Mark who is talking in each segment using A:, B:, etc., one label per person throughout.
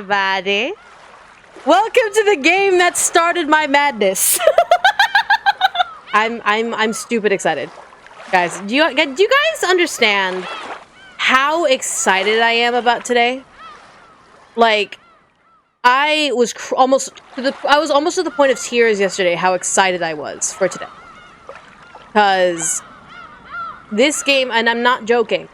A: everybody. Welcome to the game that started my madness. I'm stupid excited. Guys, do you guys understand how excited I am about today? Like, I was almost to the point of tears yesterday how excited I was for today. Cuz this game, and I'm not joking,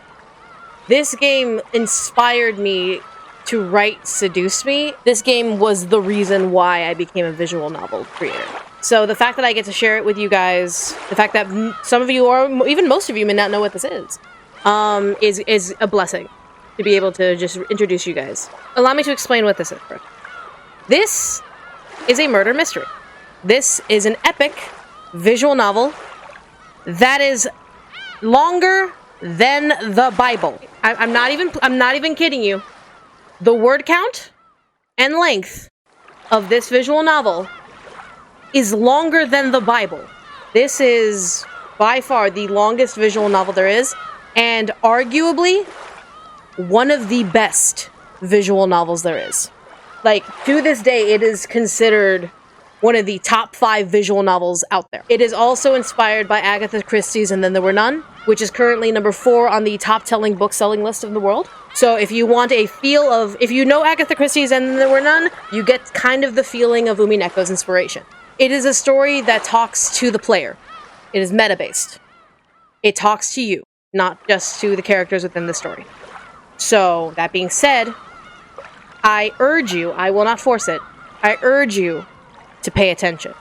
A: this game inspired me to write Seduce Me. This game was the reason why I became a visual novel creator. So the fact that I get to share it with you guys, the fact that some of you, or even most of you, may not know what this is a blessing to be able to just introduce you guys. Allow me to explain what this is. This is a murder mystery. This is an epic visual novel that is longer than the Bible. I'm not even kidding you. The word count and length of this visual novel is longer than the Bible. This is by far the longest visual novel there is, and arguably one of the best visual novels there is. Like, to this day, it is considered one of the top 5 visual novels out there. It is also inspired by Agatha Christie's And Then There Were None, which is currently number 4 on the top-selling book-selling list of the world. So if you want a feel of, if you know Agatha Christie's And Then There Were None, you get kind of the feeling of Umineko's inspiration. It is a story that talks to the player. It is meta-based. It talks to you, not just to the characters within the story. So, that being said, I urge you, I will not force it, I urge you to pay attention.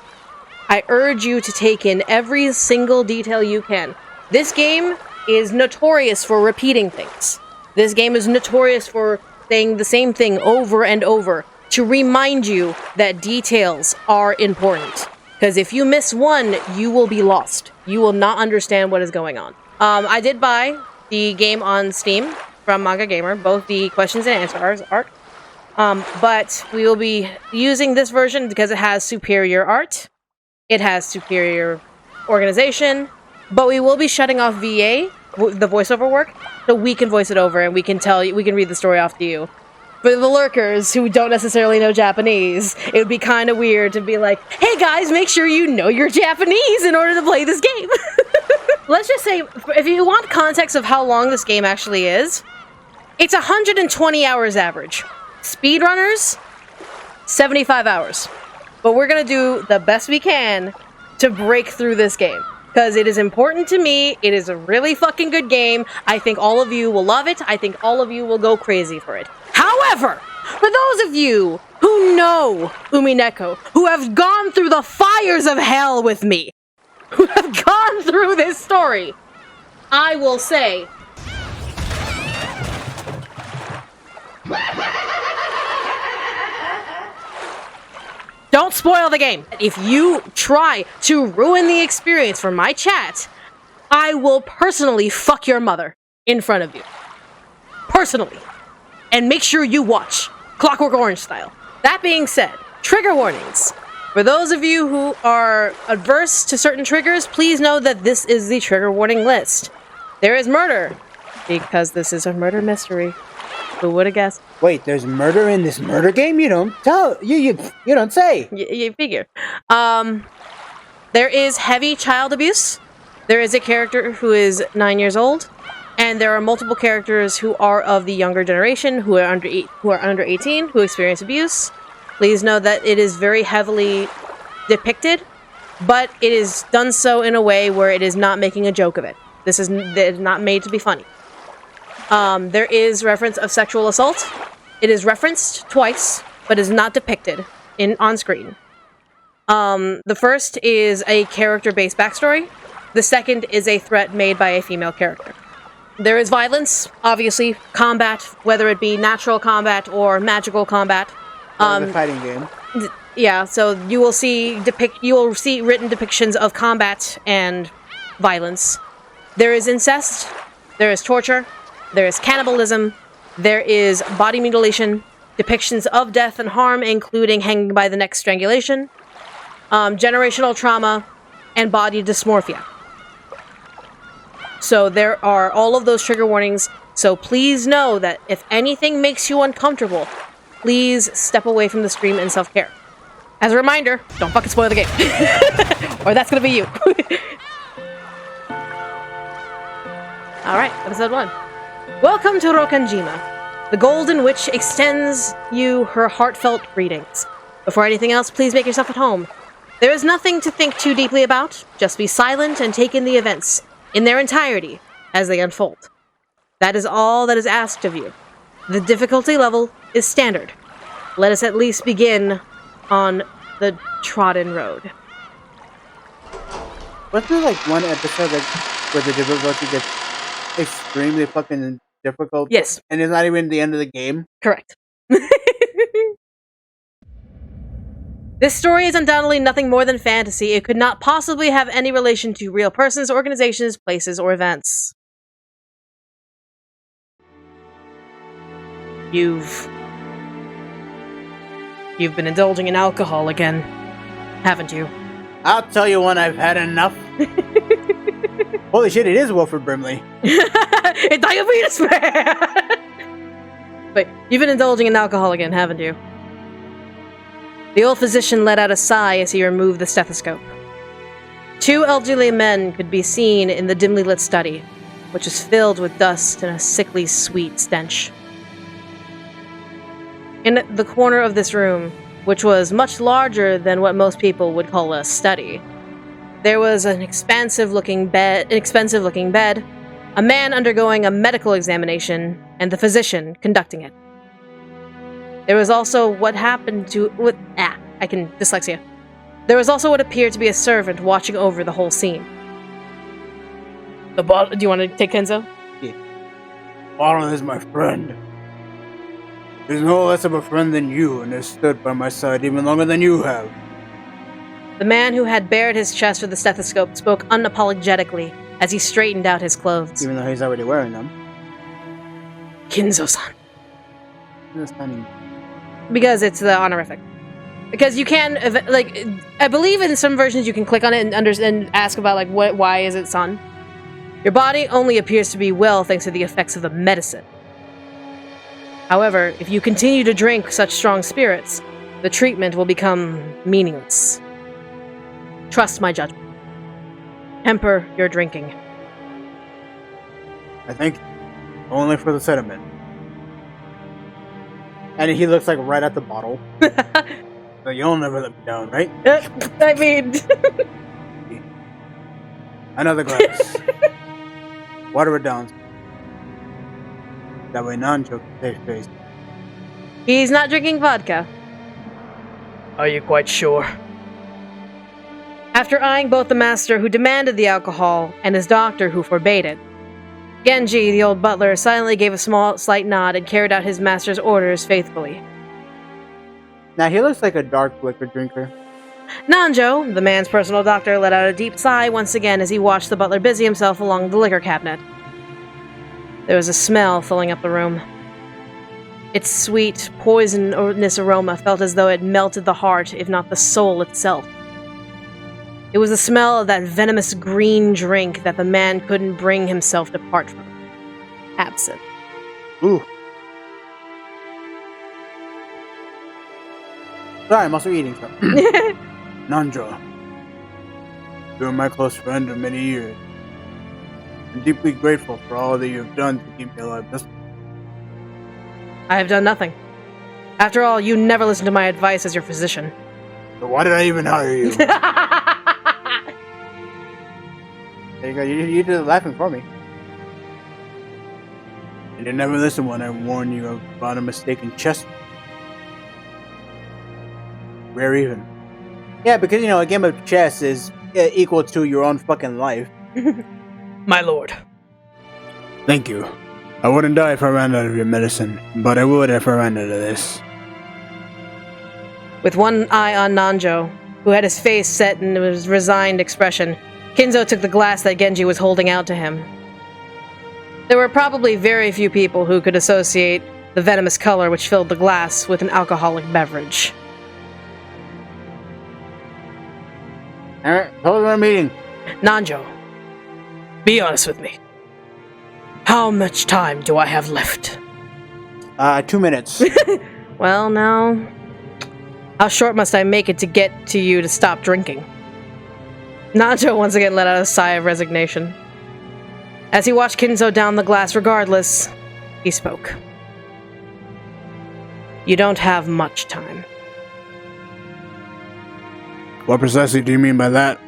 A: I urge you to take in every single detail you can. This game is notorious for repeating things. This game is notorious for saying the same thing over and over to remind you that details are important. Because if you miss one, you will be lost. You will not understand what is going on. I did buy the game on Steam from Manga Gamer, both the questions and answers art. But we will be using this version because it has superior art, it has superior organization, but we will be shutting off VA, the voiceover work, so we can voice it over and we can read the story off to you. For the lurkers who don't necessarily know Japanese, it would be kind of weird to be like, hey guys, make sure you know your Japanese in order to play this game. Let's just say, if you want context of how long this game actually is, it's 120 hours average. Speedrunners, 75 hours. But we're gonna do the best we can to break through this game. Because it is important to me, it is a really fucking good game, I think all of you will love it, I think all of you will go crazy for it. However, for those of you who know Umineko, who have gone through the fires of hell with me, who have gone through this story, I will say, don't spoil the game. If you try to ruin the experience for my chat, I will personally fuck your mother in front of you. Personally. And make sure you watch Clockwork Orange style. That being said, trigger warnings. For those of you who are adverse to certain triggers, please know that this is the trigger warning list. There is murder, because this is a murder mystery. Who would have guessed?
B: Wait, there's murder in this murder game? You don't tell. You don't say.
A: You figure. There is heavy child abuse. There is a character who is 9 years old, and there are multiple characters who are of the younger generation, who are under 18, who experience abuse. Please know that it is very heavily depicted, but it is done so in a way where it is not making a joke of it. It is not made to be funny. There is reference of sexual assault. It is referenced twice, but is not depicted on screen. The first is a character-based backstory. The second is a threat made by a female character. There is violence, obviously, combat, whether it be natural combat or magical combat.
B: The fighting game.
A: Yeah, so you will see written depictions of combat and violence. There is incest. There is torture. There is cannibalism, there is body mutilation, depictions of death and harm, including hanging by the neck strangulation, generational trauma, and body dysmorphia. So there are all of those trigger warnings, so please know that if anything makes you uncomfortable, please step away from the stream in self-care. As a reminder, don't fucking spoil the game. Or that's gonna be you. Alright, episode 1. Welcome to Rokanjima. The Golden Witch extends you her heartfelt greetings. Before anything else, please make yourself at home. There is nothing to think too deeply about. Just be silent and take in the events, in their entirety, as they unfold. That is all that is asked of you. The difficulty level is standard. Let us at least begin on the trodden road.
B: Wasn't there like one episode where the difficulty gets extremely fucking difficult?
A: Yes.
B: And it's not even the end of the game?
A: Correct. This story is undoubtedly nothing more than fantasy. It could not possibly have any relation to real persons, organizations, places, or events. You've been indulging in alcohol again, haven't you?
B: I'll tell you when I've had enough. Holy shit, it is Wilford Brimley.
A: It's diabetes, man! Wait, you've been indulging in alcohol again, haven't you? The old physician let out a sigh as he removed the stethoscope. 2 elderly men could be seen in the dimly lit study, which was filled with dust and a sickly sweet stench. In the corner of this room, which was much larger than what most people would call a study, there was an expensive looking bed, a man undergoing a medical examination, and the physician conducting it. There was also what happened to... dyslexia. There was also what appeared to be a servant watching over the whole scene. Do you want to take Kinzo?
B: Yeah. Bottle is my friend. He's no less of a friend than you, and has stood by my side even longer than you have.
A: The man who had bared his chest with the stethoscope spoke unapologetically as he straightened out his clothes.
B: Even though he's already wearing them.
A: Kinzo-san.
B: Understanding.
A: Because it's the honorific. Because you can, like, I believe in some versions you can click on it and ask about, like, why is it son? Your body only appears to be well thanks to the effects of the medicine. However, if you continue to drink such strong spirits, the treatment will become meaningless. Trust my judgment. Temper your drinking.
B: I think only for the sediment. And he looks like right at the bottle. So you'll never let me down, right?
A: I mean...
B: Another glass. Water it down. That way Nanjo can save face.
A: He's not drinking vodka. Are you quite sure? After eyeing both the master who demanded the alcohol and his doctor who forbade it, Genji, the old butler, silently gave a slight nod and carried out his master's orders faithfully.
B: Now he looks like a dark liquor drinker.
A: Nanjo, the man's personal doctor, let out a deep sigh once again as he watched the butler busy himself along the liquor cabinet. There was a smell filling up the room. Its sweet, poisonous aroma felt as though it melted the heart, if not the soul itself. It was the smell of that venomous green drink that the man couldn't bring himself to part from. Absinthe.
B: Ooh. Sorry, I'm also eating something. Nanjo, you were my close friend of many years. I'm deeply grateful for all that you have done to keep me alive this long.
A: I have done nothing. After all, you never listened to my advice as your physician.
B: So why did I even hire you? There you go, you did the laughing for me. And you never listened when I warned you about a mistaken chess. Rare even. Yeah, because, you know, a game of chess is equal to your own fucking life.
A: My lord.
B: Thank you. I wouldn't die if I ran out of your medicine, but I would if I ran out of this.
A: With one eye on Nanjo, who had his face set in a resigned expression, Kinzo took the glass that Genji was holding out to him. There were probably very few people who could associate the venomous color which filled the glass with an alcoholic beverage.
B: Alright, hold our meeting.
A: Nanjo, be honest with me. How much time do I have left?
B: 2 minutes.
A: Well, now, how short must I make it to get to you to stop drinking? Nanjo once again let out a sigh of resignation. As he watched Kinzo down the glass regardless, he spoke. You don't have much time.
B: What precisely do you mean by that?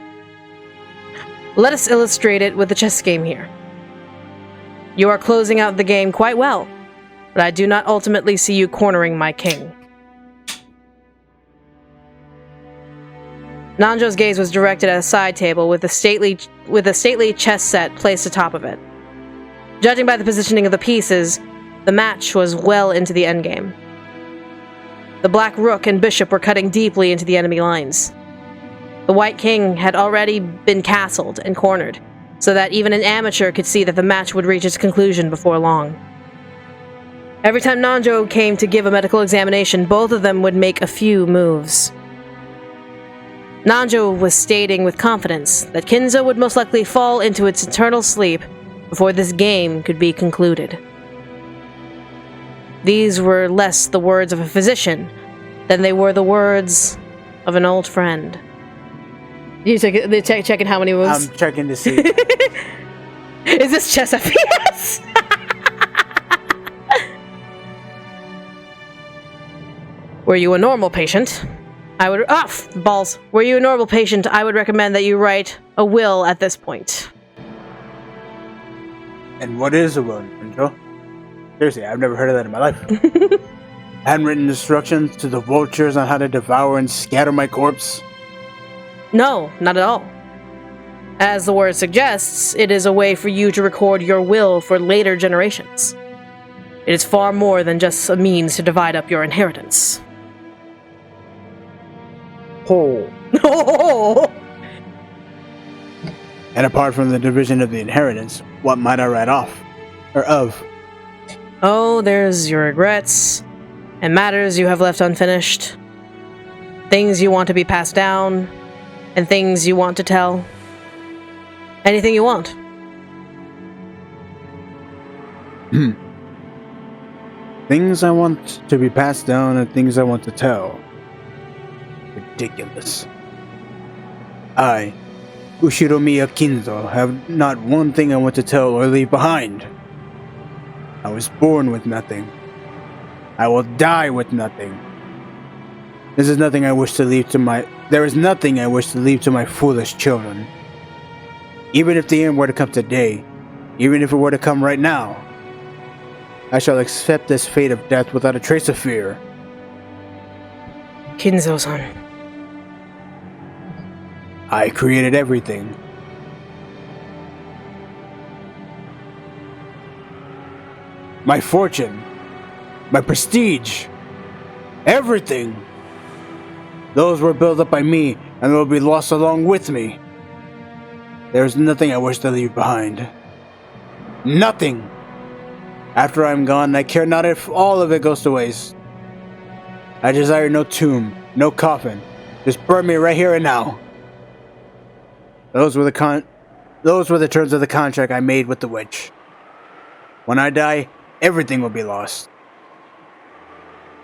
A: Let us illustrate it with the chess game here. You are closing out the game quite well, but I do not ultimately see you cornering my king. Nanjo's gaze was directed at a side table with a stately chess set placed atop of it. Judging by the positioning of the pieces, the match was well into the endgame. The black rook and bishop were cutting deeply into the enemy lines. The white king had already been castled and cornered, so that even an amateur could see that the match would reach its conclusion before long. Every time Nanjo came to give a medical examination, both of them would make a few moves. Nanjo was stating with confidence that Kinzo would most likely fall into its eternal sleep before this game could be concluded. These were less the words of a physician than they were the words of an old friend. You checking how many moves?
B: I'm checking to see.
A: Is this chess FPS? Were you a normal patient? I would... balls. Were you a normal patient, I would recommend that you write a will at this point.
B: And what is a will, Kinzo? Seriously, I've never heard of that in my life. Handwritten instructions to the vultures on how to devour and scatter my corpse?
A: No, not at all. As the word suggests, it is a way for you to record your will for later generations. It is far more than just a means to divide up your inheritance.
B: Oh. And apart from the division of the inheritance, what might I write off? Or of?
A: Oh, there's your regrets, and matters you have left unfinished. Things you want to be passed down, and things you want to tell. Anything you want.
B: Things I want to be passed down and things I want to tell. Ridiculous. I, Ushiromiya Kinzo, have not one thing I want to tell or leave behind. I was born with nothing. I will die with nothing. There is nothing I wish to leave to my foolish children. Even if the end were to come today, even if it were to come right now, I shall accept this fate of death without a trace of fear.
A: Kinzo-san.
B: I created everything. My fortune, my prestige, everything. Those were built up by me and will be lost along with me. There is nothing I wish to leave behind. Nothing! After I am gone, I care not if all of it goes to waste. I desire no tomb, no coffin. Just burn me right here and now. Those were the terms of the contract I made with the witch. When I die, everything will be lost.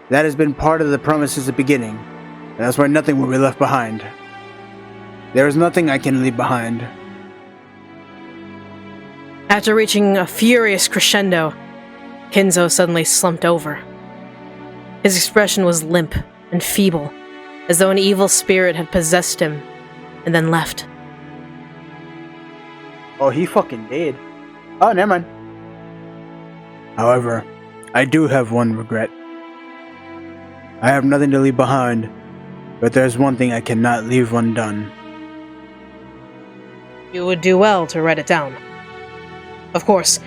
B: That has been part of the promise since the beginning, and that's why nothing will be left behind. There is nothing I can leave behind.
A: After reaching a furious crescendo, Kinzo suddenly slumped over. His expression was limp and feeble, as though an evil spirit had possessed him and then left.
B: Oh, he fucking did. Oh, never mind. However, I do have one regret. I have nothing to leave behind, but there's one thing I cannot leave undone.
A: You would do well to write it down. Of course,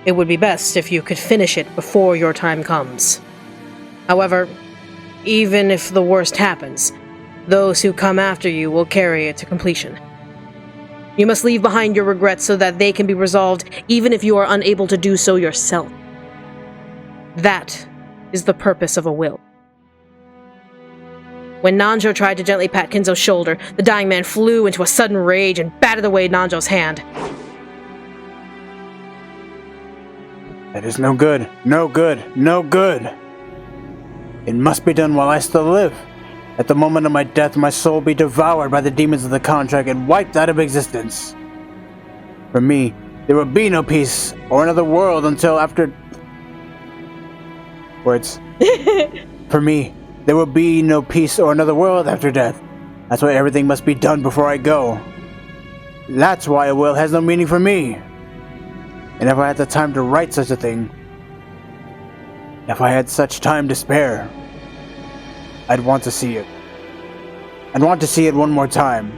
A: it would be best if you could finish it before your time comes. However, even if the worst happens, those who come after you will carry it to completion. You must leave behind your regrets so that they can be resolved even if you are unable to do so yourself. That is the purpose of a will. When Nanjo tried to gently pat Kinzo's shoulder, the dying man flew into a sudden rage and batted away Nanjo's hand.
B: That is no good. No good. No good. It must be done while I still live. At the moment of my death, my soul will be devoured by the demons of the contract and wiped out of existence. For me, there will be no peace or another world until after... Words. For me, there will be no peace or another world after death. That's why everything must be done before I go. That's why a will has no meaning for me. And if I had the time to write such a thing, if I had such time to spare, I'd want to see it. I'd want to see it one more time.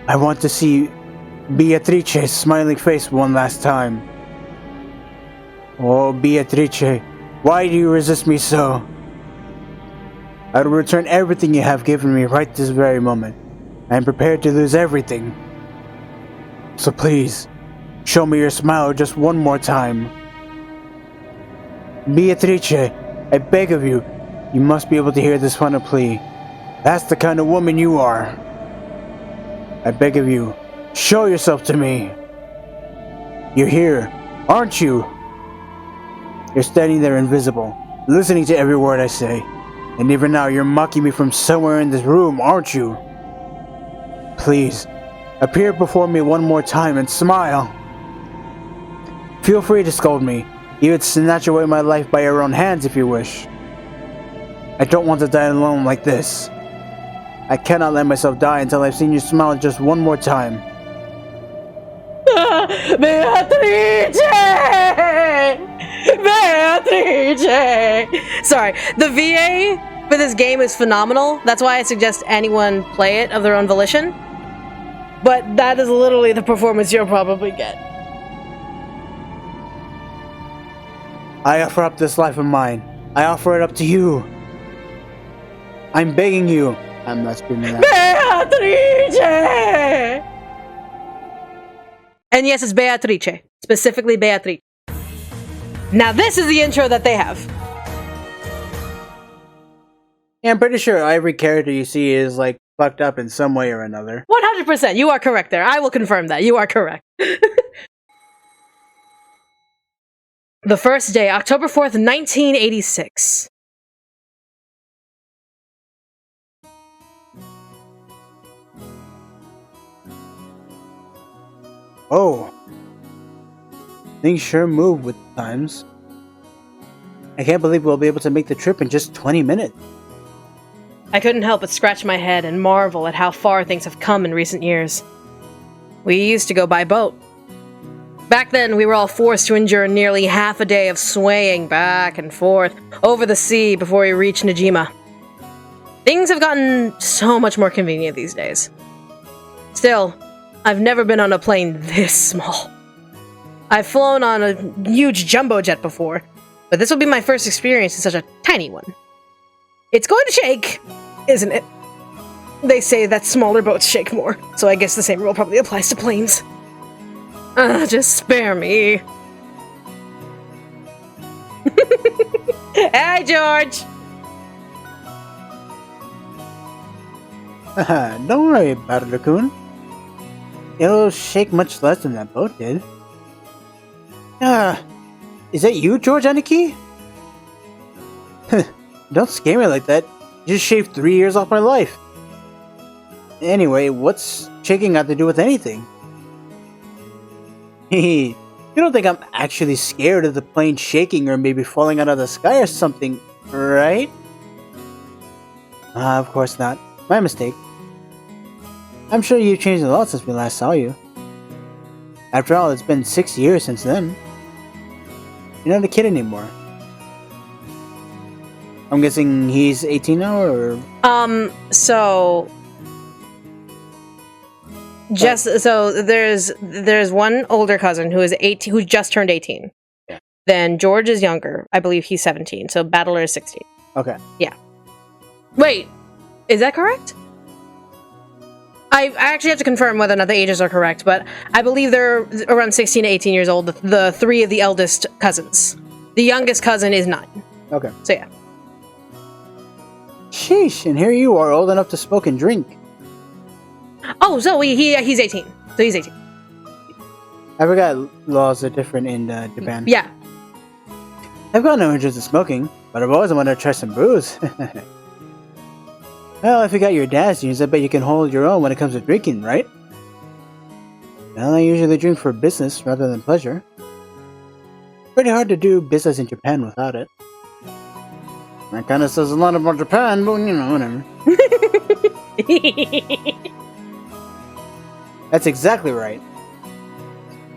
B: I want to see Beatrice's smiling face one last time. Oh, Beatrice, why do you resist me so? I will return everything you have given me right this very moment. I am prepared to lose everything. So please, show me your smile just one more time. Beatrice, I beg of you, you must be able to hear this final plea. That's the kind of woman you are. I beg of you, show yourself to me. You're here, aren't you? You're standing there invisible, listening to every word I say. And even now, you're mocking me from somewhere in this room, aren't you? Please, appear before me one more time and smile. Feel free to scold me, even snatch away my life by your own hands if you wish. I don't want to die alone like this. I cannot let myself die until I've seen you smile just one more time.
A: Beatrice! Beatrice! Sorry, the VA for this game is phenomenal. That's why I suggest anyone play it of their own volition. But that is literally the performance you'll probably get.
B: I offer up this life of mine. I offer it up to you. I'm begging you. I'm not screaming that.
A: Beatrice! And yes, it's Beatrice. Specifically Beatrice. Now this is the intro that they have.
B: Yeah, I'm pretty sure every character you see is like fucked up in some way or another.
A: 100%. You are correct there. I will confirm that. You are correct. The first day, October 4th, 1986.
B: Oh. Things sure move with times. I can't believe we'll be able to make the trip in just 20 minutes.
A: I couldn't help but scratch my head and marvel at how far things have come in recent years. We used to go by boat. Back then, we were all forced to endure nearly half a day of swaying back and forth over the sea before we reached Najima. Things have gotten so much more convenient these days. Still, I've never been on a plane this small. I've flown on a huge jumbo jet before, but this will be my first experience in such a tiny one. It's going to shake, isn't it? They say that smaller boats shake more, so I guess the same rule probably applies to planes. Just spare me. Hi, George!
B: Don't worry about it, Raccoon. It'll shake much less than that boat did. Is that you, George Aniki? Don't scare me like that. You just shaved 3 years off my life. Anyway, what's shaking got to do with anything? You don't think I'm actually scared of the plane shaking or maybe falling out of the sky or something, right? Of course not. My mistake. I'm sure you've changed a lot since we last saw you. After all, it's been 6 years since then. You're not a kid anymore. I'm guessing he's 18 now, or?
A: So there's one older cousin who is 18, who just turned 18.
B: Yeah.
A: Then George is younger. I believe he's 17. So Battler is 16.
B: Okay.
A: Yeah. Wait, is that correct? I actually have to confirm whether or not the ages are correct, but I believe they're around 16 to 18 years old, the three of the eldest cousins. The youngest cousin is 9.
B: Okay.
A: So yeah.
B: Sheesh, and here you are, old enough to smoke and drink.
A: Oh, so he's 18. So he's 18.
B: I forgot laws are different in Japan.
A: Yeah.
B: I've got no interest in smoking. But I've always wanted to try some brews. Well, if you got your dad's genes, I bet you can hold your own when it comes to drinking, right? Well, I usually drink for business rather than pleasure. Pretty hard to do business in Japan without it. That kind of says a lot about Japan, but you know, whatever. That's exactly right.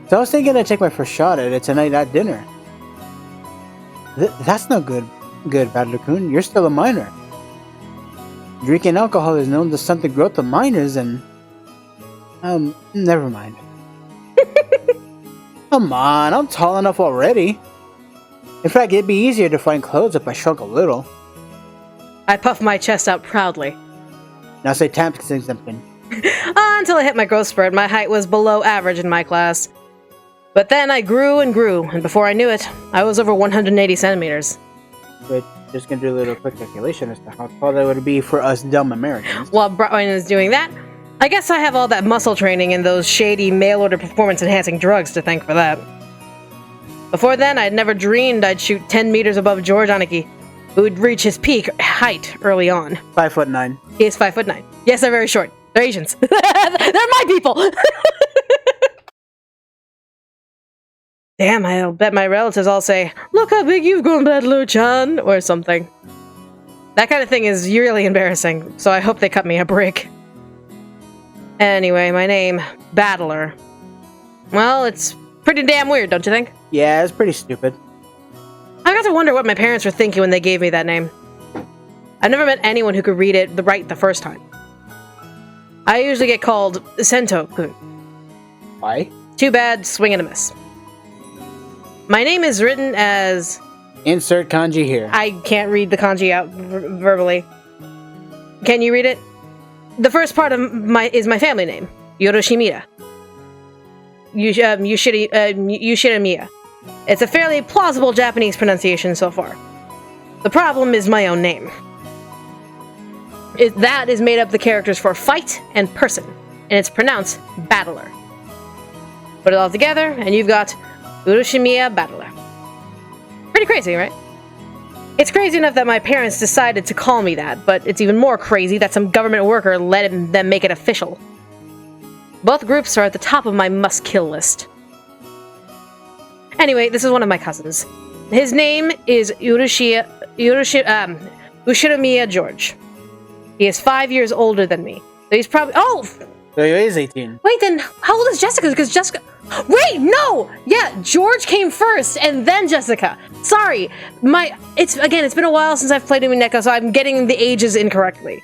B: So I was thinking I'd take my first shot at it tonight at dinner. That's no good, Badler-kun. You're still a minor. Drinking alcohol is known to stunt the growth of minors and... never mind. Come on, I'm tall enough already. In fact, it'd be easier to find clothes if I shrunk a little.
A: I puffed my chest out proudly.
B: Now say tampons exemption.
A: Until I hit my growth spurt, my height was below average in my class. But then I grew and grew, and before I knew it, I was over 180 centimeters.
B: But just gonna do a little quick calculation as to how tall that would be for us dumb Americans.
A: While Bryan is doing that, I guess I have all that muscle training and those shady mail-order performance-enhancing drugs to thank for that. Before then, I'd never dreamed I'd shoot 10 meters above George Aniki, who would reach his peak height early on.
B: 5'9".
A: He is 5'9". Yes, they're very short. They're Asians. They're my people! Damn, I'll bet my relatives all say, "Look how big you've grown, Badler-chan," or something. That kind of thing is really embarrassing, so I hope they cut me a break. Anyway, my name, Battler. Well, it's pretty damn weird, don't you think?
B: Yeah, it's pretty stupid.
A: I got to wonder what my parents were thinking when they gave me that name. I've never met anyone who could read it right the first time. I usually get called Sento-kun.
B: Why?
A: Too bad, swing and a miss. My name is written as...
B: Insert kanji here.
A: I can't read the kanji out verbally. Can you read it? The first part of is my family name, Yoroshimira. Yushiramiya. It's a fairly plausible Japanese pronunciation so far. The problem is my own name. That is made up the characters for fight and person, and it's pronounced battler. Put it all together, and you've got Urushimiya Battler. Pretty crazy, right? It's crazy enough that my parents decided to call me that, but it's even more crazy that some government worker let them make it official. Both groups are at the top of my must-kill list. Anyway, this is one of my cousins. His name is Ushiramiya George. He is 5 years older than me. So he's probably... Oh!
B: So he is 18.
A: Wait, then how old is Jessica? Because Jessica... Wait, no! Yeah, George came first, and then Jessica. Sorry. It's been a while since I've played Umineko, so I'm getting the ages incorrectly.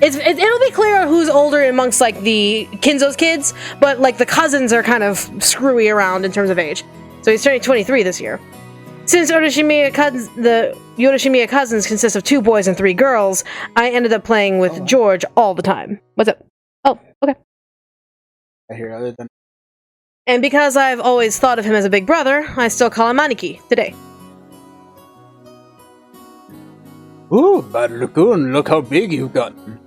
A: It'll be clear who's older amongst, like, the Kinzo's kids, but, like, the cousins are kind of screwy around in terms of age. So he's turning 23 this year. Since the Yoroshimiya cousins consist of 2 boys and 3 girls, I ended up playing with George all the time. What's up? Oh, okay.
B: I hear other than...
A: And because I've always thought of him as a big brother, I still call him Aniki today.
B: Ooh, Badler-kun, look how big you've gotten.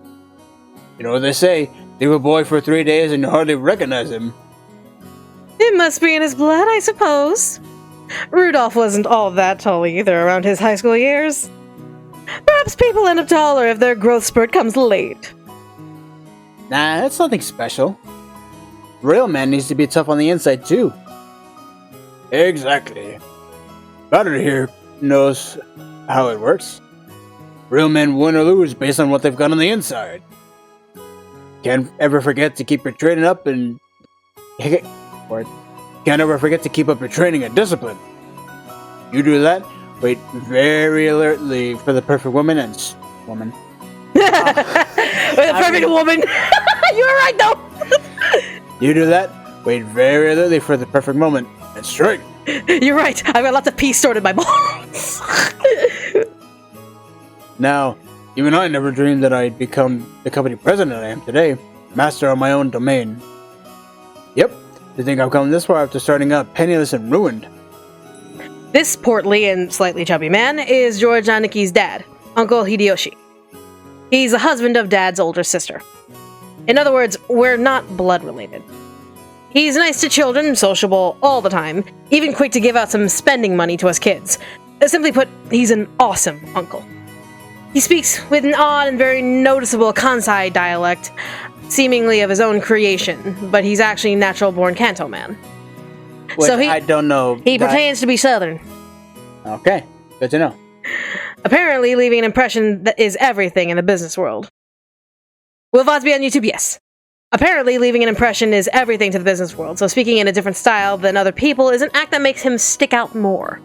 B: You know what they say, leave a boy for 3 days and you hardly recognize him.
A: It must be in his blood, I suppose. Rudolph wasn't all that tall either around his high school years. Perhaps people end up taller if their growth spurt comes late.
B: Nah, that's nothing special. Real man needs to be tough on the inside too. Exactly. Battler here knows how it works. Real men win or lose based on what they've got on the inside. Can't ever forget to keep your training up and... Or can't ever forget to keep up your training and discipline. You do that, wait very alertly for the perfect woman and... woman.
A: The perfect woman! You were right though!
B: You do that, wait very alertly for the perfect moment and strike.
A: You're right, I've got lots of pee stored in my bones.
B: Now, even I never dreamed that I'd become the company president I am today, master of my own domain. Yep, to think I've come this far after starting out penniless and ruined.
A: This portly and slightly chubby man is George Aniki's dad, Uncle Hideyoshi. He's the husband of Dad's older sister. In other words, we're not blood related. He's nice to children, sociable all the time, even quick to give out some spending money to us kids. Simply put, he's an awesome uncle. He speaks with an odd and very noticeable Kansai dialect, seemingly of his own creation, but he's actually a natural-born Kanto man.
B: Which
A: So
B: I don't know.
A: He pertains to be Southern.
B: Okay, good to know.
A: Apparently leaving an impression that is everything in the business world. Will VODs be on YouTube? Yes. Apparently leaving an impression is everything to the business world, so speaking in a different style than other people is an act that makes him stick out more.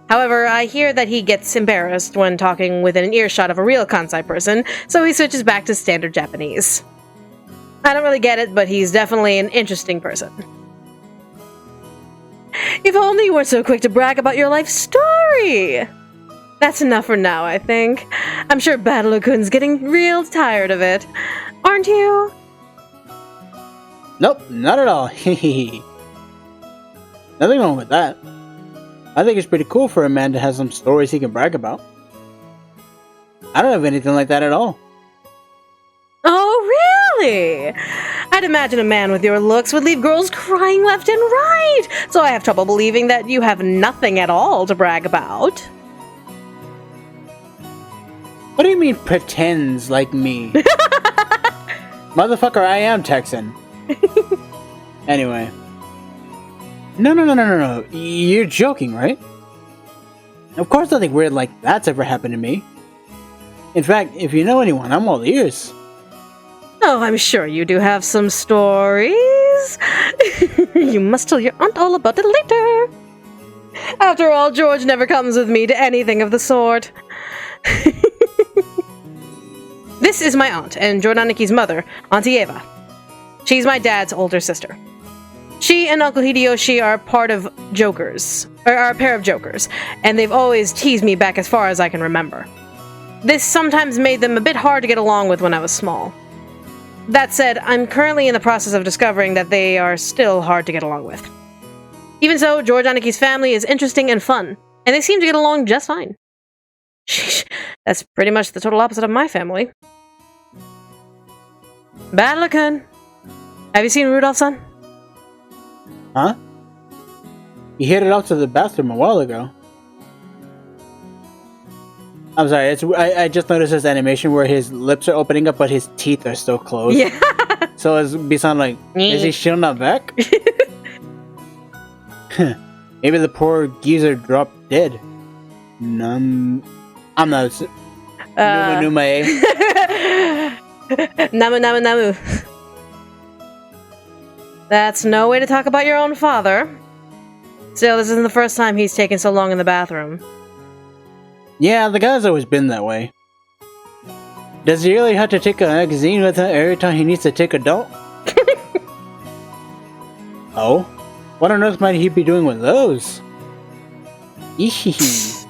A: However, I hear that he gets embarrassed when talking within an earshot of a real Kansai person, so he switches back to standard Japanese. I don't really get it, but he's definitely an interesting person. If only you weren't so quick to brag about your life story! That's enough for now, I think. I'm sure Battle-kun's getting real tired of it. Aren't you?
B: Nope, not at all. Nothing wrong with that. I think it's pretty cool for a man to have some stories he can brag about. I don't have anything like that at all.
A: Oh, really? I'd imagine a man with your looks would leave girls crying left and right, so I have trouble believing that you have nothing at all to brag about.
B: What do you mean pretends like me? Motherfucker, I am Texan. Anyway. No. You're joking, right? Of course nothing weird like that's ever happened to me. In fact, if you know anyone, I'm all ears.
A: Oh, I'm sure you do have some stories. You must tell your aunt all about it later. After all, George never comes with me to anything of the sort. This is my aunt, and Jordaneki's mother, Auntie Eva. She's my dad's older sister. She and Uncle Hideyoshi are part of Jokers, or are a pair of Jokers, and they've always teased me back as far as I can remember. This sometimes made them a bit hard to get along with when I was small. That said, I'm currently in the process of discovering that they are still hard to get along with. Even so, Jordaneki's family is interesting and fun, and they seem to get along just fine. Sheesh, that's pretty much the total opposite of my family. Battle-kun, have you seen Rudolph-san?
B: Huh? He headed off to the bathroom a while ago. I'm sorry, I just noticed this animation where his lips are opening up but his teeth are still closed.
A: Yeah.
B: So it's be sound like, is he still not back? Maybe the poor geezer dropped dead. I'm not... Numa eh?
A: Namu. That's no way to talk about your own father. Still, this isn't the first time he's taken so long in the bathroom.
B: Yeah, the guy's always been that way. Does he really have to take a magazine with him every time he needs to take a dump? Oh? What on earth might he be doing with those? Ehehe.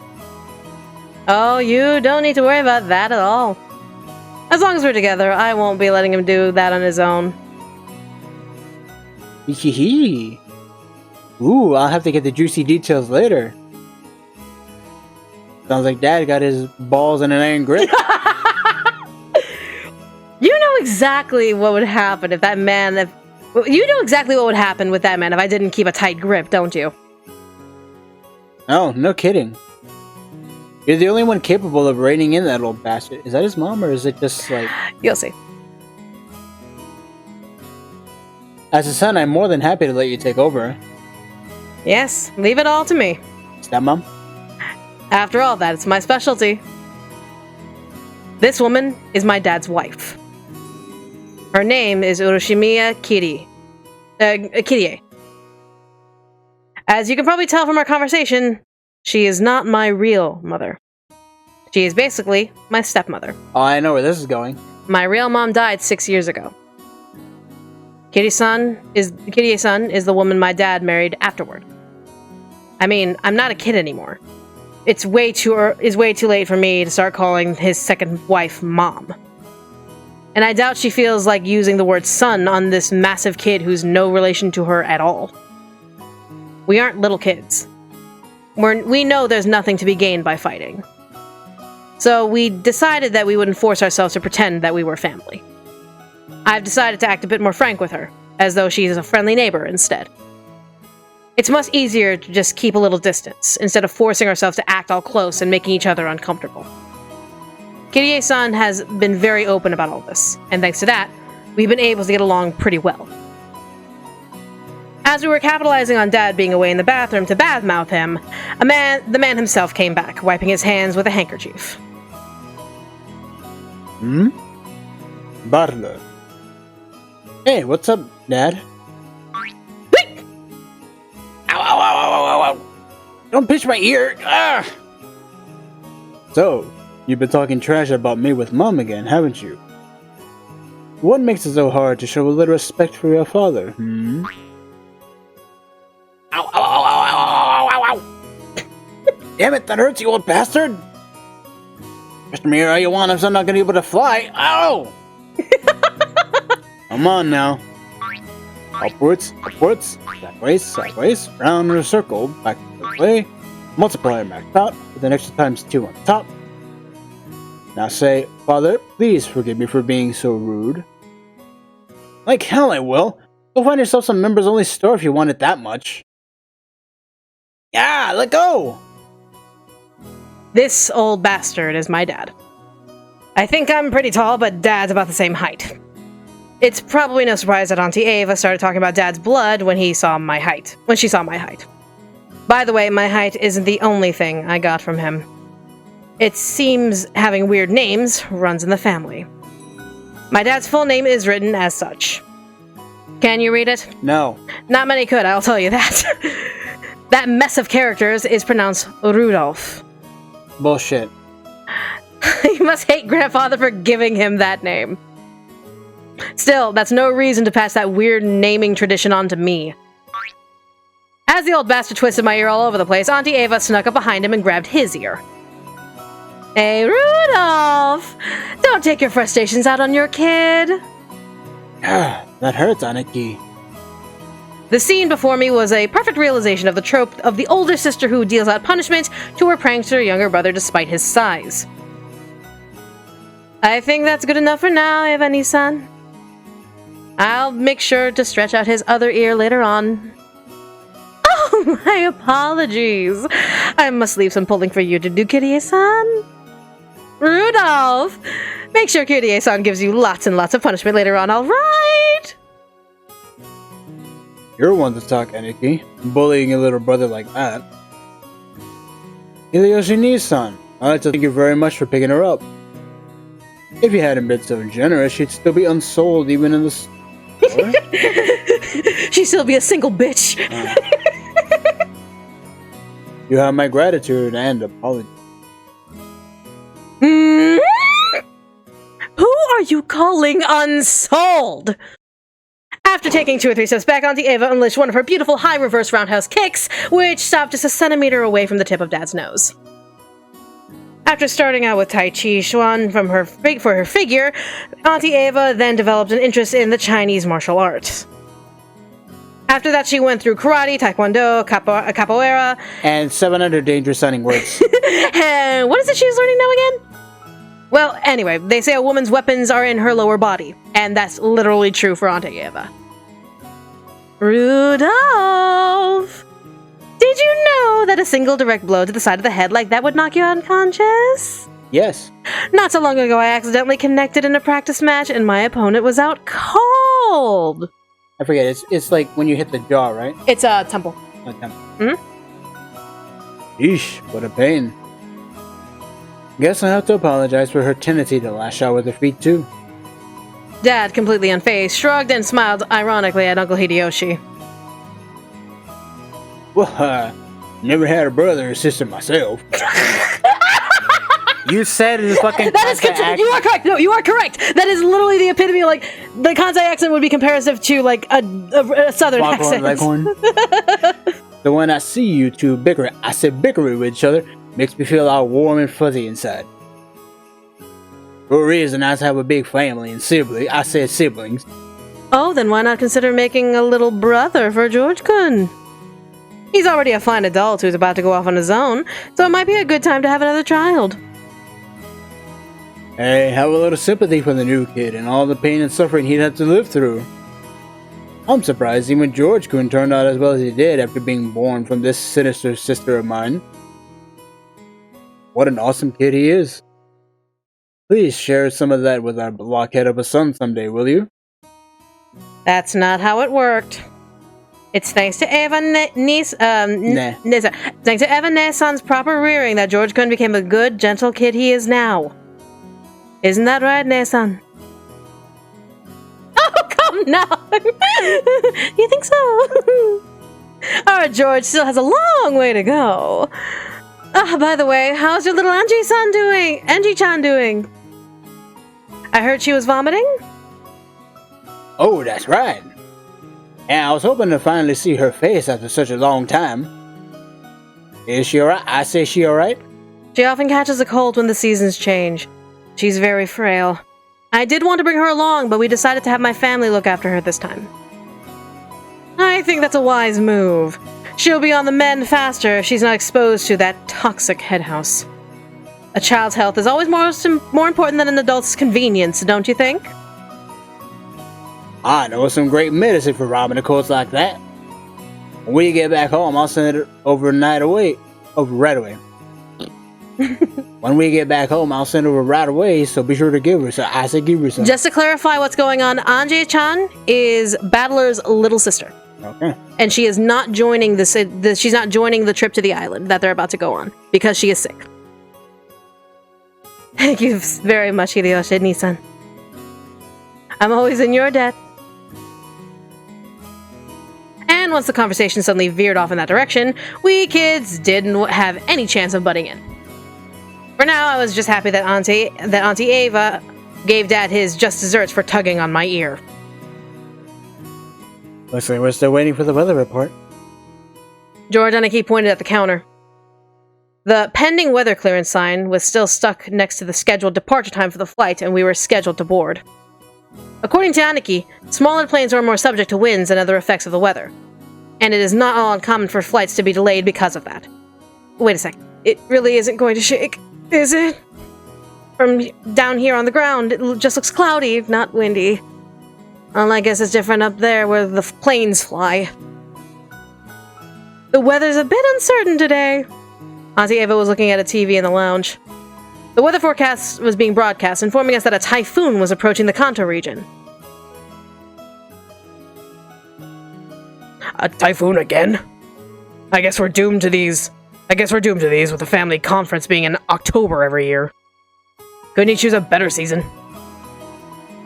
A: Oh, you don't need to worry about that at all. As long as we're together, I won't be letting him do that on his own.
B: Ehehe. Ooh, I'll have to get the juicy details later. Sounds like Dad got his balls in an iron grip.
A: You know exactly what would happen if that man... You know exactly what would happen with that man if I didn't keep a tight grip, don't you?
B: Oh, no kidding. You're the only one capable of reining in that old bastard. Is that his mom, or is it just like...
A: You'll see.
B: As a son, I'm more than happy to let you take over.
A: Yes, leave it all to me.
B: Stepmom?
A: After all, that's my specialty. This woman is my dad's wife. Her name is Uroshimiya Kirie. As you can probably tell from our conversation, she is not my real mother. She is basically my stepmother.
B: Oh, I know where this is going.
A: My real mom died 6 years ago. Kirie-san is the woman my dad married afterward. I mean, I'm not a kid anymore. It's way too late for me to start calling his second wife Mom. And I doubt she feels like using the word son on this massive kid who's no relation to her at all. We aren't little kids. We know there's nothing to be gained by fighting. So we decided that we wouldn't force ourselves to pretend that we were family. I've decided to act a bit more frank with her, as though she's a friendly neighbor instead. It's much easier to just keep a little distance, instead of forcing ourselves to act all close and making each other uncomfortable. Kirie-san has been very open about all this, and thanks to that, we've been able to get along pretty well. As we were capitalizing on Dad being away in the bathroom to badmouth him, the man himself came back, wiping his hands with a handkerchief.
B: Barlo. Hey, what's up, Dad?
A: Wait!
B: Ow, ow, ow, ow, ow, ow. Don't pinch my ear! Ah! So, you've been talking trash about me with Mom again, haven't you? What makes it so hard to show a little respect for your father, Ow, ow, ow, ow, ow, ow, ow, ow! Damn it, that hurts, you old bastard! Mr. Mir, all you want if I'm not gonna be able to fly? Ow! Come on now. Upwards, upwards, sideways, round in a circle, back the way, multiplier max out, with an extra times 2 on top. Now say, Father, please forgive me for being so rude. Like hell I will. Go find yourself some members-only store if you want it that much. Yeah, let go!
A: This old bastard is my dad. I think I'm pretty tall, but Dad's about the same height. It's probably no surprise that Auntie Ava started talking about Dad's blood when she saw my height. By the way, my height isn't the only thing I got from him. It seems having weird names runs in the family. My dad's full name is written as such. Can you read it?
B: No.
A: Not many could, I'll tell you that. That mess of characters is pronounced Rudolph.
B: Bullshit.
A: You must hate Grandfather for giving him that name. Still, that's no reason to pass that weird naming tradition on to me. As the old bastard twisted my ear all over the place, Auntie Ava snuck up behind him and grabbed his ear. Hey, Rudolph! Don't take your frustrations out on your kid!
B: That hurts, Aniki.
A: The scene before me was a perfect realization of the trope of the older sister who deals out punishment to her prankster younger brother despite his size. I think that's good enough for now, Evani-san. I'll make sure to stretch out his other ear later on. Oh, my apologies. I must leave some pulling for you to do, Kirie-san. Rudolph! Make sure Kirie-san gives you lots and lots of punishment later on, alright?
B: You're one to talk, Aniki. Bullying your little brother like that. Hideyoshi-san, I'd like to thank you very much for picking her up. If you hadn't been so generous, she'd still be unsold even in the store.
A: She'd still be a single bitch.
B: You have my gratitude and apology.
A: Who are you calling unsold? After taking 2 or 3 steps back, Auntie Ava unleashed one of her beautiful high reverse roundhouse kicks, which stopped just a centimeter away from the tip of Dad's nose. After starting out with Tai Chi Chuan for her figure, Auntie Ava then developed an interest in the Chinese martial arts. After that, she went through karate, taekwondo, capoeira,
B: and 700 dangerous-sounding words.
A: And what is it she's learning now again? Well, anyway, they say a woman's weapons are in her lower body, and that's literally true for Auntie Ava. Rudolph! Did you know that a single direct blow to the side of the head like that would knock you unconscious?
B: Yes.
A: Not so long ago, I accidentally connected in a practice match, and my opponent was out cold!
B: I forget, it's like when you hit the jaw, right?
A: It's a temple.
B: A temple. Yeesh, what a pain. Guess I have to apologize for her tendency to lash out with her feet, too.
A: Dad, completely unfazed, shrugged and smiled ironically at Uncle Hideyoshi.
B: Well, never had a brother or sister myself. You said it is fucking
A: That is you are correct. No, you are correct. That is literally the epitome. Like, the Kansai accent would be comparative to, like, a southern accent.
B: Leghorn. The when I see you two bicker with each other makes me feel all warm and fuzzy inside. For a reason, I have a big family and siblings. I said siblings.
A: Oh, then why not consider making a little brother for George-kun? He's already a fine adult who's about to go off on his own, so it might be a good time to have another child.
B: Hey, have a little sympathy for the new kid and all the pain and suffering he'd have to live through. I'm surprised even George couldn't turn out as well as he did after being born from this sinister sister of mine. What an awesome kid he is. Please share some of that with our blockhead of a son someday, will you?
A: That's not how it worked. It's thanks to Eva Nisa. Thanks to Eva Neson's proper rearing that George Kun became the good, gentle kid he is now. Isn't that right, Nesan? Oh, come now! You think so? Alright, George still has a long way to go. By the way, how's your little Angie-san doing? Angie-chan doing? I heard she was vomiting?
B: Oh, that's right. And I was hoping to finally see her face after such a long time. Is she alright? I say she alright?
A: She often catches a cold when the seasons change. She's very frail. I did want to bring her along, but we decided to have my family look after her this time. I think that's a wise move. She'll be on the mend faster if she's not exposed to that toxic headhouse. A child's health is always more important than an adult's convenience, don't you think?
B: I know some great medicine for robbing a colds like that. When we get back home, I'll send it right away. When we get back home, I'll send it over right away, so be sure to give her some. I said give her some.
A: Just to clarify what's going on, Angie-chan is Battler's little sister.
B: Okay.
A: And she is not joining she's not joining the trip to the island that they're about to go on, because she is sick. Thank you very much, Hideyoshi Nissan. I'm always in your debt. And once the conversation suddenly veered off in that direction, we kids didn't have any chance of butting in. For now, I was just happy that Auntie Ava gave Dad his just desserts for tugging on my ear.
B: Looks like we're still waiting for the weather report.
A: George Aniki pointed at the counter. The pending weather clearance sign was still stuck next to the scheduled departure time for the flight, and we were scheduled to board. According to Aniki, smaller planes are more subject to winds and other effects of the weather, and it is not all uncommon for flights to be delayed because of that. Wait a second. It really isn't going to shake, is it? From down here on the ground, it just looks cloudy, not windy. Well, I guess it's different up there where the planes fly. The weather's a bit uncertain today. Auntie Ava was looking at a TV in the lounge. The weather forecast was being broadcast, informing us that a typhoon was approaching the Kanto region. A typhoon again? I guess we're doomed to these with the family conference being in October every year. Couldn't you choose a better season?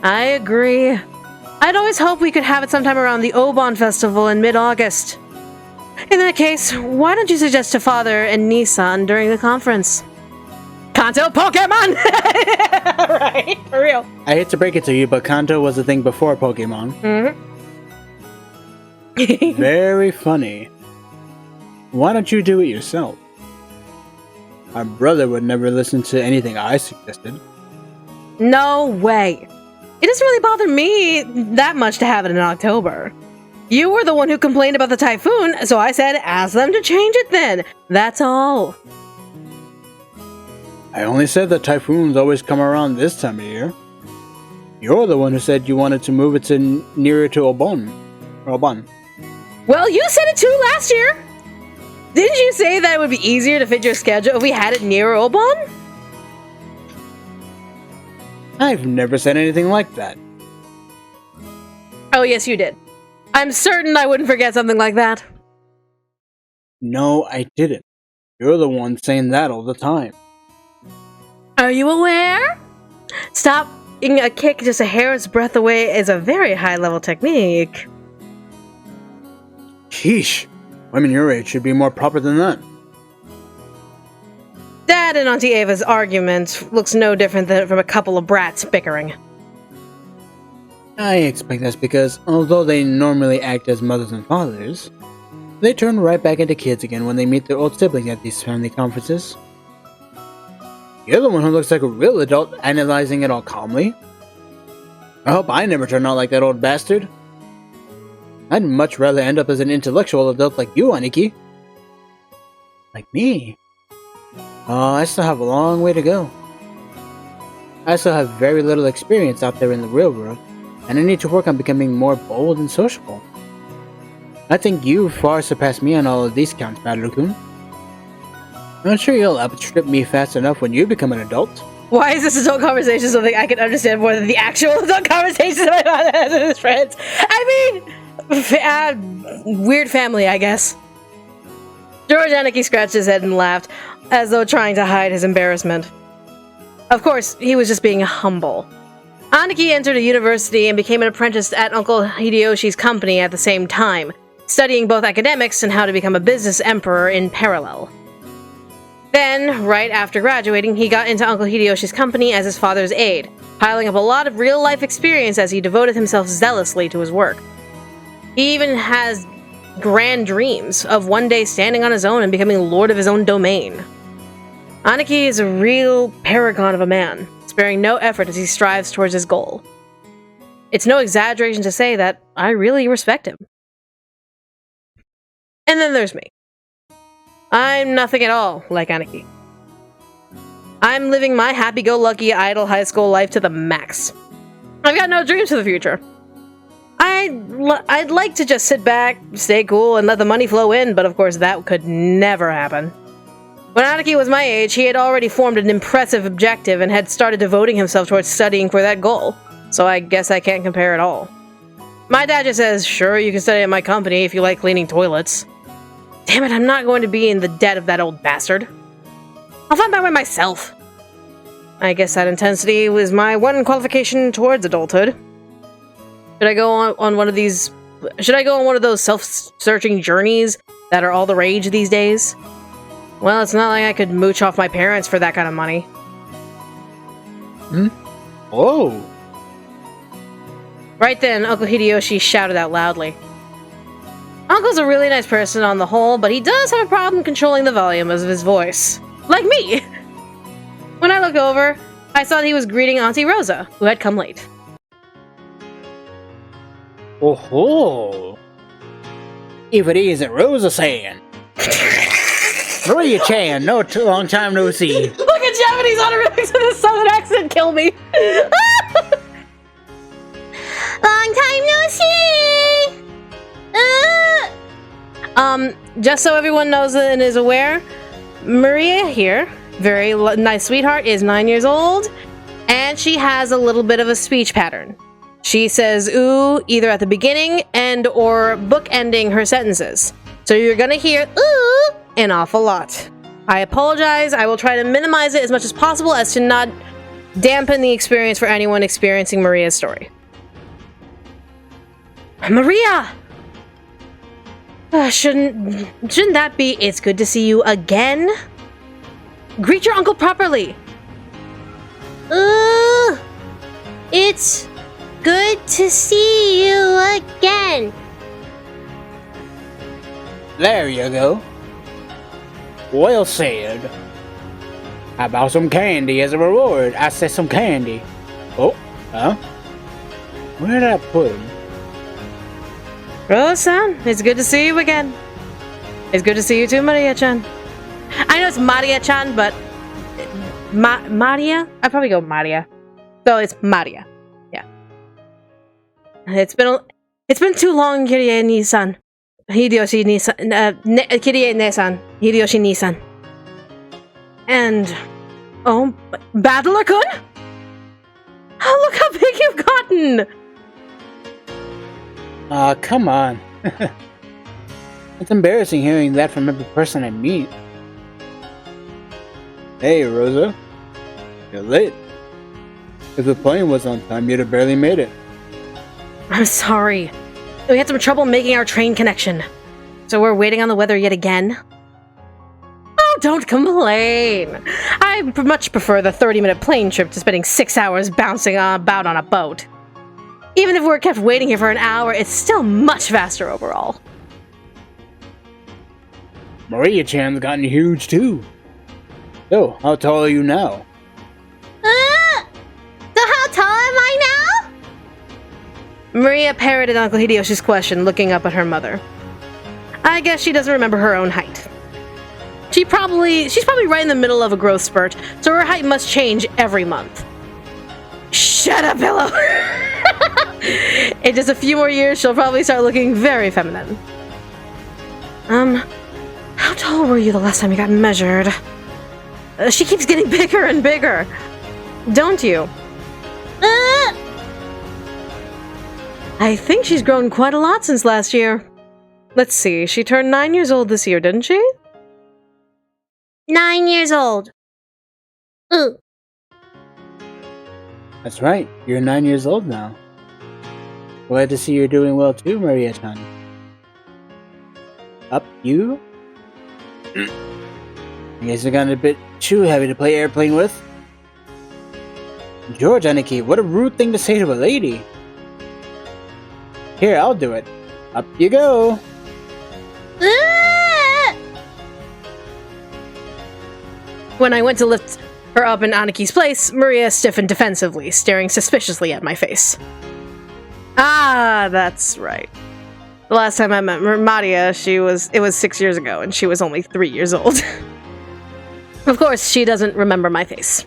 A: I agree. I'd always hoped we could have it sometime around the Obon Festival in mid-August. In that case, why don't you suggest to Father and Nissan during the conference? Kanto Pokemon! Right, for real.
B: I hate to break it to you, but Kanto was a thing before Pokemon.
A: Mm-hmm.
B: Very funny. Why don't you do it yourself? My brother would never listen to anything I suggested.
A: No way. It doesn't really bother me that much to have it in October. You were the one who complained about the typhoon, so I said ask them to change it then. That's all.
B: I only said that typhoons always come around this time of year. You're the one who said you wanted to move it to nearer to Obon.
A: Well, you said it too last year. Didn't you say that it would be easier to fit your schedule if we had it near Obon?
B: I've never said anything like that.
A: Oh, yes, you did. I'm certain I wouldn't forget something like that.
B: No, I didn't. You're the one saying that all the time.
A: Are you aware? Stopping a kick just a hair's breadth away is a very high-level technique.
B: Sheesh. Women your age should be more proper than that.
A: Dad and Auntie Ava's argument looks no different than from a couple of brats bickering.
B: I expect that's because, although they normally act as mothers and fathers, they turn right back into kids again when they meet their old siblings at these family conferences. You're the one who looks like a real adult, analyzing it all calmly. I hope I never turn out like that old bastard. I'd much rather end up as an intellectual adult like you, Aniki. Like me. Oh, I still have a long way to go. I still have very little experience out there in the real world, and I need to work on becoming more bold and sociable. I think you far surpass me on all of these counts, Madeline-kun. I'm sure you'll outstrip me fast enough when you become an adult.
A: Why is this adult conversation something I can understand more than the actual adult conversations my father has with his friends? I mean, weird family, I guess. George Aniki scratched his head and laughed, as though trying to hide his embarrassment. Of course, he was just being humble. Aniki entered a university and became an apprentice at Uncle Hideyoshi's company at the same time, studying both academics and how to become a business emperor in parallel. Then, right after graduating, he got into Uncle Hideyoshi's company as his father's aide, piling up a lot of real-life experience as he devoted himself zealously to his work. He even has grand dreams of one day standing on his own and becoming lord of his own domain. Aniki is a real paragon of a man, sparing no effort as he strives towards his goal. It's no exaggeration to say that I really respect him. And then there's me. I'm nothing at all like Aniki. I'm living my happy-go-lucky idle high school life to the max. I've got no dreams for the future. I'd like to just sit back, stay cool, and let the money flow in, but of course that could never happen. When Aniki was my age, he had already formed an impressive objective and had started devoting himself towards studying for that goal, so I guess I can't compare at all. My dad just says, sure, you can study at my company if you like cleaning toilets. Damn it, I'm not going to be in the debt of that old bastard. I'll find my way myself. I guess that intensity was my one qualification towards adulthood. Should I go on one of these... Should I go on one of those self-searching journeys that are all the rage these days? Well, it's not like I could mooch off my parents for that kind of money.
B: Whoa.
A: Right then, Uncle Hideyoshi shouted out loudly. Uncle's a really nice person on the whole, but he does have a problem controlling the volume of his voice. Like me! When I looked over, I saw that he was greeting Auntie Rosa, who had come late.
B: Oh ho! If it isn't Rosa-san! Maria-chan, long time no see.
A: Look at Japanese honorifics with a southern accent kill me! Long time no see! Just so everyone knows and is aware, Maria here, very nice sweetheart, is 9 years old, and she has a little bit of a speech pattern. She says ooh either at the beginning and or bookending her sentences. So you're gonna hear ooh an awful lot. I apologize, I will try to minimize it as much as possible as to not dampen the experience for anyone experiencing Maria's story. Maria! Shouldn't that be it's good to see you again? Greet your uncle properly!
C: It's good to see you again.
B: There you go. Well said. How about some candy as a reward? I said some candy. Oh, huh? Where did I put him?
A: Rose-san, it's good to see you again. It's good to see you too, Maria-chan. I know it's Maria-chan, but... Maria? I'd probably go Maria. So it's Maria. Yeah. It's been too long, Kirie-ni-san. Hideyoshi-ni-san. Kirie-ne-san. Hideyoshi-ni-san. And... Oh, Battler-kun? Oh, look how big you've gotten!
B: Come on. It's embarrassing hearing that from every person I meet. Hey, Rosa. You're late. If the plane was on time, you'd have barely made it.
A: I'm sorry. We had some trouble making our train connection. So we're waiting on the weather yet again? Oh, don't complain. I much prefer the 30-minute plane trip to spending 6 hours bouncing about on a boat. Even if we're kept waiting here for an hour, it's still much faster overall.
B: Maria-chan's gotten huge too. So, how tall are you now?
C: So how tall am I now?
A: Maria parroted Uncle Hideyoshi's question, looking up at her mother. I guess she doesn't remember her own height. She's probably right in the middle of a growth spurt, so her height must change every month. Shut up, Pillow! In just a few more years, she'll probably start looking very feminine. How tall were you the last time you got measured? She keeps getting bigger and bigger. Don't you? I think she's grown quite a lot since last year. Let's see, she turned 9 years old this year, didn't she?
C: 9 years old. Ooh.
B: That's right, you're 9 years old now. Glad to see you're doing well too, Maria-chan. Up, you? I guess it got a bit too heavy to play airplane with. George, Aniki, what a rude thing to say to a lady. Here, I'll do it. Up you go.
A: When I went to lift her up in Aniki's place, Maria stiffened defensively, staring suspiciously at my face. Ah, that's right. The last time I met Maria, it was 6 years ago, and she was only 3 years old. Of course, she doesn't remember my face.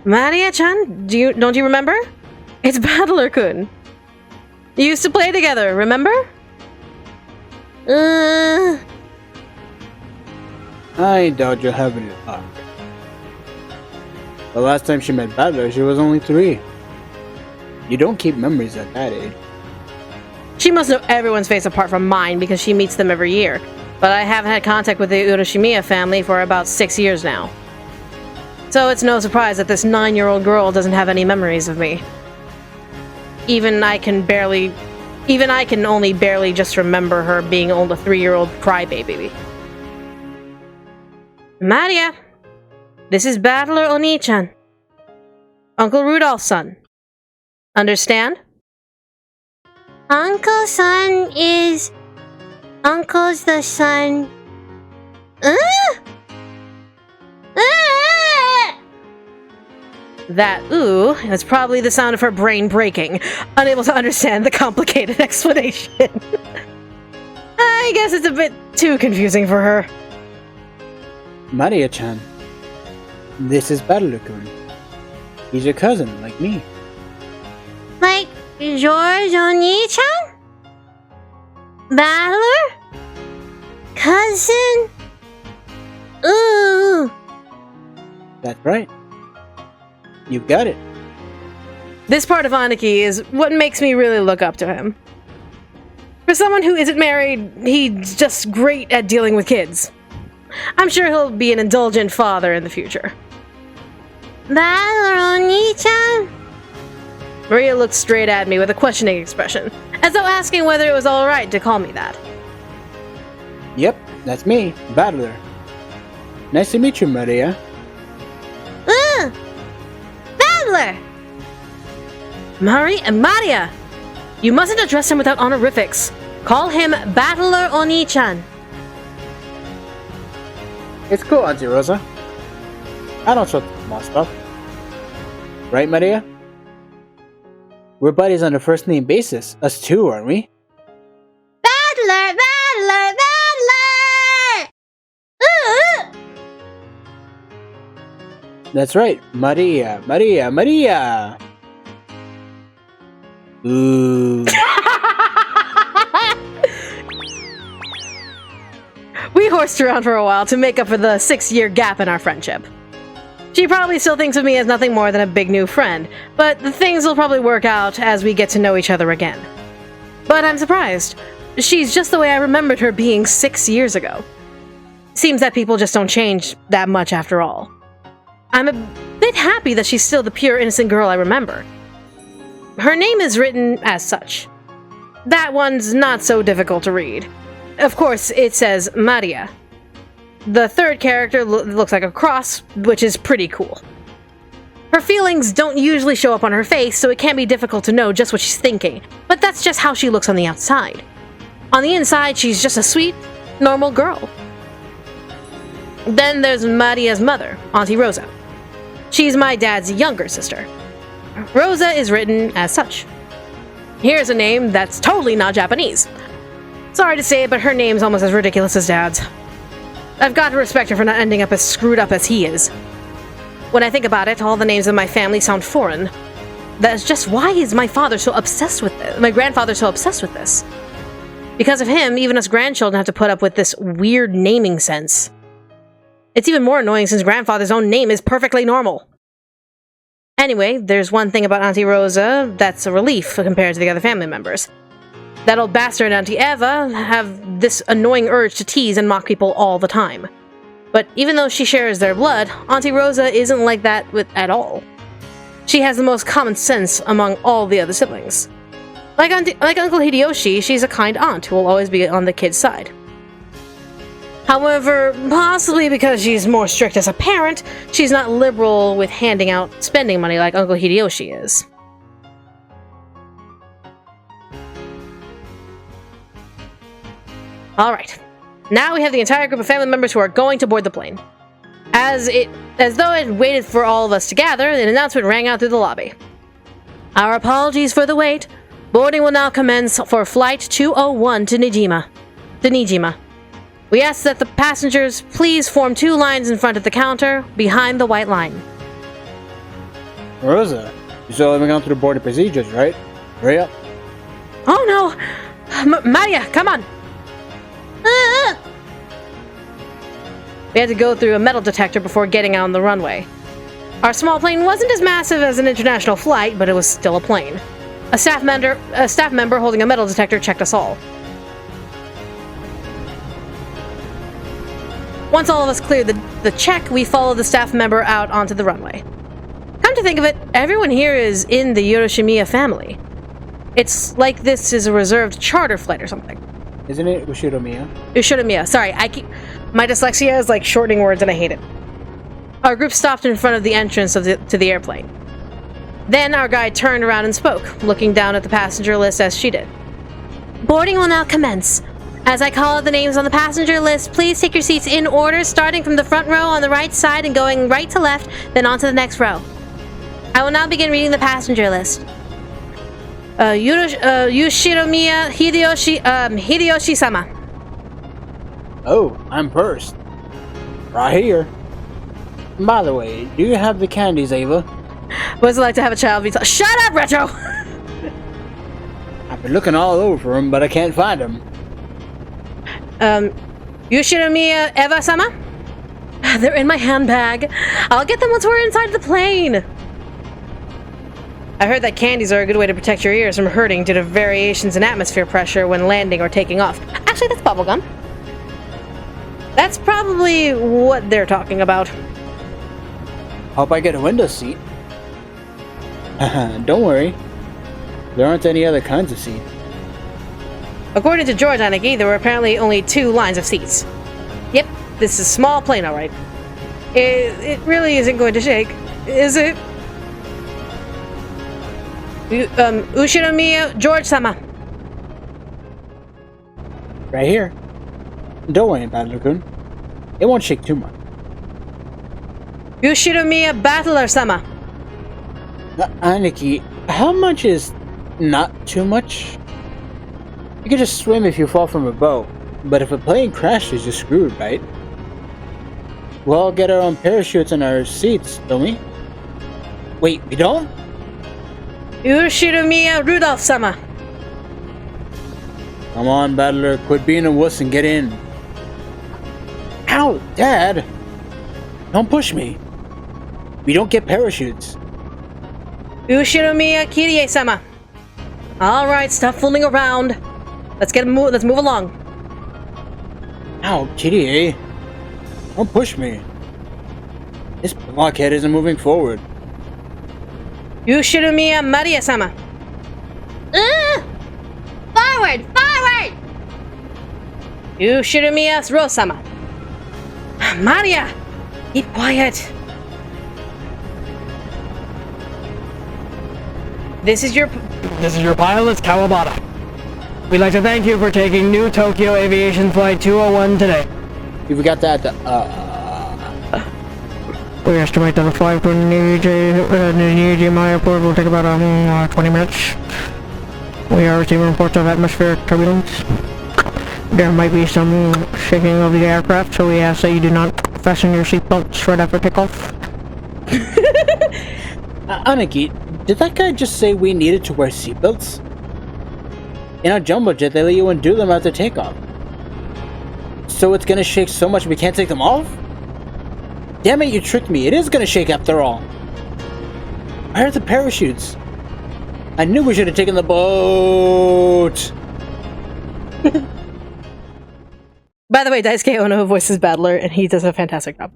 A: Maria-chan, don't you remember? It's Battler-kun. You used to play together, remember?
B: I doubt you'll have any luck. The last time she met Battler, she was only 3. You don't keep memories at that age.
A: She must know everyone's face apart from mine because she meets them every year. But I haven't had contact with the Urashimiya family for about 6 years now. So it's no surprise that this 9-year-old girl doesn't have any memories of me. Even I can only barely just remember her being a 3-year-old crybaby. Maria, this is Battler Oni-chan, Uncle Rudolph's son. Understand?
C: Uncle's son is... Uncle's the son...
A: That ooh is probably the sound of her brain breaking, unable to understand the complicated explanation. I guess it's a bit too confusing for her.
B: Maria-chan, this is Battler-kun. He's your cousin, like me.
C: Like George Oni-chan? Battler? Cousin? Ooh.
B: That's right. You've got it.
A: This part of Aniki is what makes me really look up to him. For someone who isn't married, he's just great at dealing with kids. I'm sure he'll be an indulgent father in the future.
C: Battler Oni-chan?
A: Maria looked straight at me with a questioning expression, as though asking whether it was alright to call me that.
B: Yep, that's me, Battler. Nice to meet you, Maria.
C: Battler!
A: Maria! You mustn't address him without honorifics. Call him Battler Oni-chan.
B: It's cool, Auntie Rosa. I don't sweat the small stuff. Right, Maria? We're buddies on a first-name basis. Us two, aren't we?
C: Battler! Battler! Battler!
B: That's right. Maria. Ooh.
A: We horsed around for a while to make up for the 6-year gap in our friendship. She probably still thinks of me as nothing more than a big new friend, but the things will probably work out as we get to know each other again. But I'm surprised. She's just the way I remembered her being 6 years ago. Seems that people just don't change that much after all. I'm a bit happy that she's still the pure innocent girl I remember. Her name is written as such. That one's not so difficult to read. Of course, it says Maria. The third character looks like a cross, which is pretty cool. Her feelings don't usually show up on her face, so it can be difficult to know just what she's thinking, but that's just how she looks on the outside. On the inside, she's just a sweet, normal girl. Then there's Maria's mother, Auntie Rosa. She's my dad's younger sister. Rosa is written as such. Here's a name that's totally not Japanese. Sorry to say it, but her name's almost as ridiculous as Dad's. I've got to respect her for not ending up as screwed up as he is. When I think about it, all the names of my family sound foreign. that's just why is my father so obsessed with this? My grandfather so obsessed with this. Because of him, even us grandchildren have to put up with this weird naming sense. It's even more annoying since grandfather's own name is perfectly normal. Anyway, there's one thing about Auntie Rosa that's a relief compared to the other family members. That old bastard and Auntie Eva have this annoying urge to tease and mock people all the time. But even though she shares their blood, Auntie Rosa isn't like that at all. She has the most common sense among all the other siblings. Like Uncle Hideyoshi, she's a kind aunt who will always be on the kid's side. However, possibly because she's more strict as a parent, she's not liberal with handing out spending money like Uncle Hideyoshi is. Alright, now we have the entire group of family members who are going to board the plane. As though it waited for all of us to gather, an announcement rang out through the lobby. Our apologies for the wait. Boarding will now commence for Flight 201 to Nijima. We ask that the passengers please form 2 lines in front of the counter, behind the white line.
B: Rosa, you still haven't gone through the boarding procedures, right? Hurry up.
A: Oh no! Maria, come on! We had to go through a metal detector before getting out on the runway. Our small plane wasn't as massive as an international flight, but it was still a plane. A staff member holding a metal detector checked us all. Once all of us cleared the check, we followed the staff member out onto the runway. Come to think of it, everyone here is in the Yoshimiya family. It's like this is a reserved charter flight or something.
B: Isn't it Ushiromiya?
A: Ushiromiya. Sorry, my dyslexia is like shortening words and I hate it. Our group stopped in front of the entrance to the airplane. Then our guide turned around and spoke, looking down at the passenger list as she did. Boarding will now commence. As I call out the names on the passenger list, please take your seats in order, starting from the front row on the right side and going right to left, then on to the next row. I will now begin reading the passenger list. Yoshiromiya Hideyoshi-sama.
B: Oh, I'm first. Right here. By the way, do you have the candies, Ava?
A: What's it like to have a child be Shut up, Retro!
B: I've been looking all over for them, but I can't find them.
A: Yoshiromiya Eva-sama? They're in my handbag. I'll get them once we're inside the plane. I heard that candies are a good way to protect your ears from hurting due to variations in atmosphere pressure when landing or taking off. Actually, that's bubblegum. That's probably what they're talking about.
B: Hope I get a window seat. Don't worry. There aren't any other kinds of seats.
A: According to George Aniki, there were apparently only 2 lines of seats. Yep, this is a small plane, alright. It really isn't going to shake, is it? Ushiromiya George-sama.
B: Right here. Don't worry about it, Raccoon. It won't shake too much.
A: Yoshiromiya Battler-sama.
B: Aniki, how much is not too much? You can just swim if you fall from a boat, but if a plane crashes, you're screwed, right? We'll all get our own parachutes in our seats, don't we? Wait, we don't?
A: Yoshiromiya Rudolph-sama.
B: Come on, Battler, quit being a wuss and get in. Ow, Dad! Don't push me. We don't get parachutes.
A: Yoshiromiya Kirie-sama. Alright, stop fooling around. Let's move along.
B: Ow, Kirie. Don't push me. This blockhead isn't moving forward.
A: Yoshiromiya Maria-sama.
C: Forward! Forward!
A: Yoshiromiya Rose-sama. Maria! Keep quiet. This is your pilot, Kawabata. We'd like to thank you for taking New Tokyo Aviation Flight 201 today.
B: You forgot that
A: We estimate that the flight from Nijima Airport will take about 20 minutes. We are receiving reports of atmospheric turbulence. There might be some shaking of the aircraft, so we ask that you do not fasten your seatbelts right after takeoff.
B: Aniki, Did that guy just say we needed to wear seatbelts? In our jumbo jet, they let you undo them after takeoff. So it's gonna shake so much we can't take them off? Damn it, you tricked me. It is gonna shake after all. Where are the parachutes? I knew we should have taken the boat.
A: By the way, Daisuke Ono voices Battler, and he does a fantastic job.